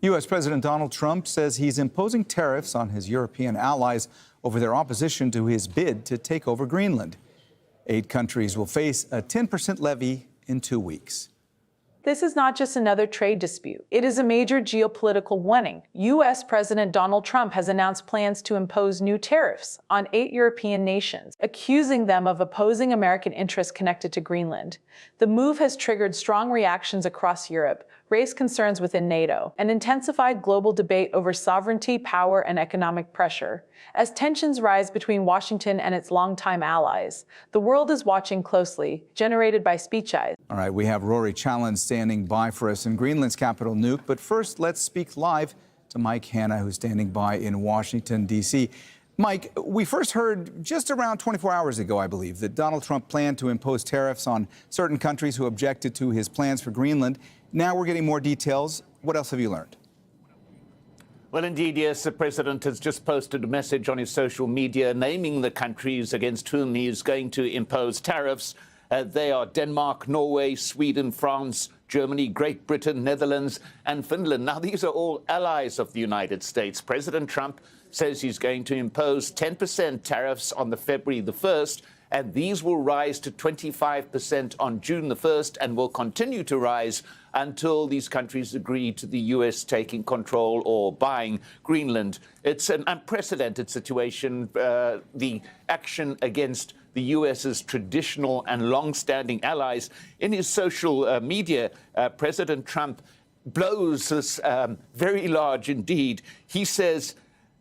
U.S. President Donald Trump says he's imposing tariffs on his European allies over their opposition to his bid to take over Greenland. 8 countries will face a 10% levy in 2 weeks. This is not just another trade dispute. It is a major geopolitical warning. U.S. President Donald Trump has announced plans to impose new tariffs on 8 European nations, accusing them of opposing American interests connected to Greenland. The move has triggered strong reactions across Europe, raised concerns within NATO, and intensified global debate over sovereignty, power, and economic pressure. As tensions rise between Washington and its longtime allies, the world is watching closely, generated by Speech Eyes. All right, we have Rory Challen standing by for us in Greenland's capital, Nuuk. But first, let's speak live to Mike Hanna, who's standing by in Washington, D.C. Mike, we first heard just around 24 hours ago, I believe, that Donald Trump planned to impose tariffs on certain countries who objected to his plans for Greenland. Now we're getting more details. What else have you learned? Well, indeed, yes. The president has just posted a message on his social media naming the countries against whom he is going to impose tariffs. They are Denmark, Norway, Sweden, France, Germany, Great Britain, Netherlands, and Finland. Now, these are all allies of the United States. President Trump says he's going to impose 10% tariffs on February the 1st, and these will rise to 25% on June the 1st and will continue to rise until these countries agree to the U.S. taking control or buying Greenland. It's an unprecedented situation. The action against the U.S.'s traditional and long-standing allies. In his social media, President Trump blows this very large indeed. He says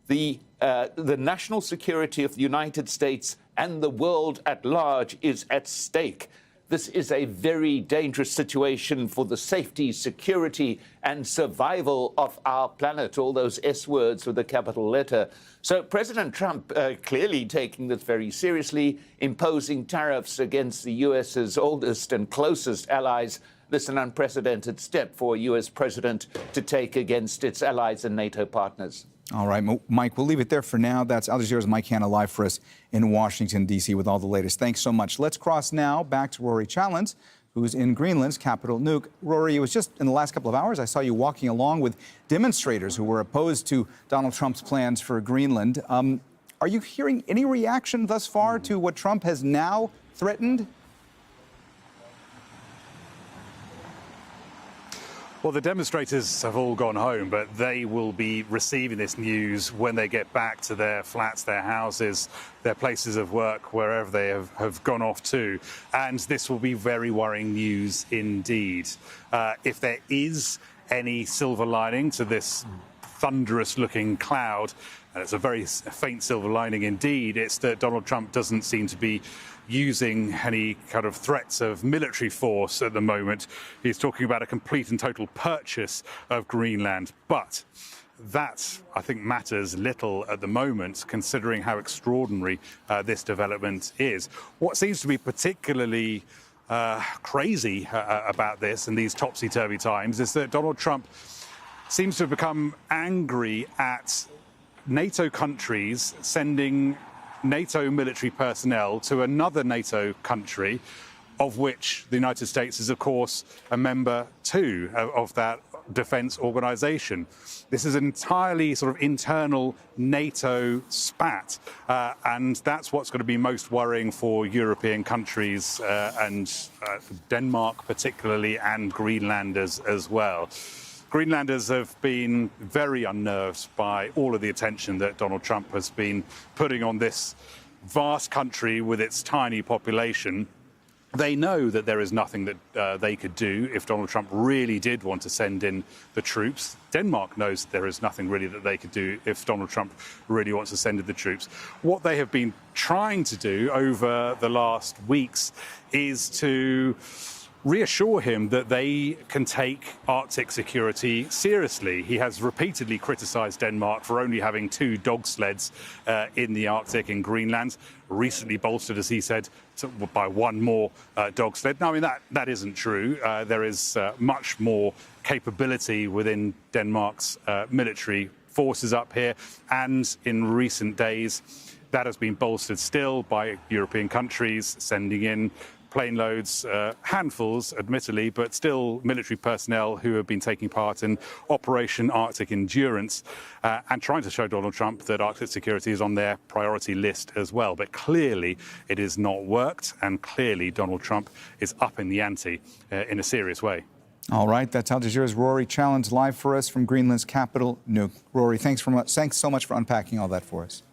the national security of the United States and the world at large is at stake. This is a very dangerous situation for the safety, security, and survival of our planet, all those S words with a capital letter. So President Trump clearly taking this very seriously, imposing tariffs against the U.S.'s oldest and closest allies. This is an unprecedented step for a U.S. president to take against its allies and NATO partners. All right, Mike, we'll leave it there for now. That's Al Jazeera's Mike Hanna live for us in Washington, D.C. with all the latest. Thanks so much. Let's cross now back to Rory Challen, who's in Greenland's capital, Nuuk. Rory, it was just in the last couple of hours I saw you walking along with demonstrators who were opposed to Donald Trump's plans for Greenland. Are you hearing any reaction thus far to what Trump has now threatened? Well, the demonstrators have all gone home, but they will be receiving this news when they get back to their flats, their houses, their places of work, wherever they have gone off to. And this will be very worrying news indeed. If there is any silver lining to this thunderous-looking cloud, and it's a very faint silver lining indeed, it's that Donald Trump doesn't seem to be using any kind of threats of military force at the moment. He's talking about a complete and total purchase of Greenland. But that, I think, matters little at the moment, considering how extraordinary this development is. What seems to be particularly crazy about this and these topsy-turvy times is that Donald Trump seems to have become angry at NATO countries sending NATO military personnel to another NATO country, of which the United States is, of course, a member too of that defense organization. This is an entirely sort of internal NATO spat, and that's what's going to be most worrying for European countries and Denmark particularly, and Greenland as well. Greenlanders have been very unnerved by all of the attention that Donald Trump has been putting on this vast country with its tiny population. They know that there is nothing that they could do if Donald Trump really did want to send in the troops. Denmark knows there is nothing really that they could do if Donald Trump really wants to send in the troops. What they have been trying to do over the last weeks is to reassure him that they can take Arctic security seriously. He has repeatedly criticised Denmark for only having 2 dog sleds in the Arctic in Greenland, recently bolstered, as he said, by 1 more dog sled. Now, I mean, that isn't true. There is much more capability within Denmark's military forces up here, and in recent days that has been bolstered still by European countries sending in plane loads, handfuls, admittedly, but still military personnel who have been taking part in Operation Arctic Endurance and trying to show Donald Trump that Arctic security is on their priority list as well. But clearly it has not worked, and clearly Donald Trump is up in the ante in a serious way. All right, that's Al Jazeera's Rory Challen live for us from Greenland's capital, Nuuk. Rory, thanks so much for unpacking all that for us.